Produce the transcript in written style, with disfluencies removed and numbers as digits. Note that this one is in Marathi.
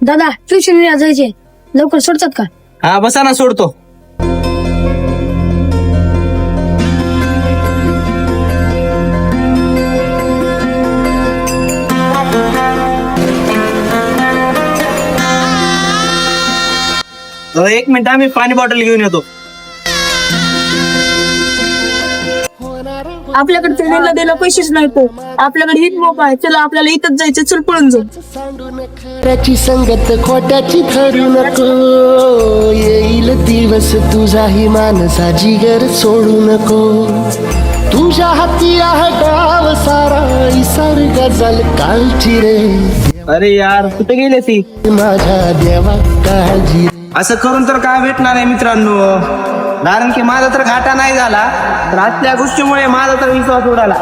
दादा ट्युशनला जायचे, लवकर सोडतात का? हा बसा ना, सोडतो. एक मिनिट, आम्ही पाणी बॉटल घेऊन येतो. आपल्याकडे ट्रेनिंगला द्यायला पैसेच नाही तो. आपल्याकडे हिट मोबाईल, चला आपल्याला इथंच जायचं, चल पळून जाऊ. खऱ्याची संगत खोट्याची धरू नको, येईल दिवस तुझाही मानसा जिगर सोडू नको. तुझ्या हाती आहे गाव सारा, इसर गजल कालची रे. अरे यार, कुठे गेले ती? माझ्या देवा काळजी. असं करून तर काय भेटणार आहे मित्रांनो, कारण की माझा तर घाटा नाही झाला, तर आजच्या गोष्टीमुळे माझा तर विश्वास उडाला.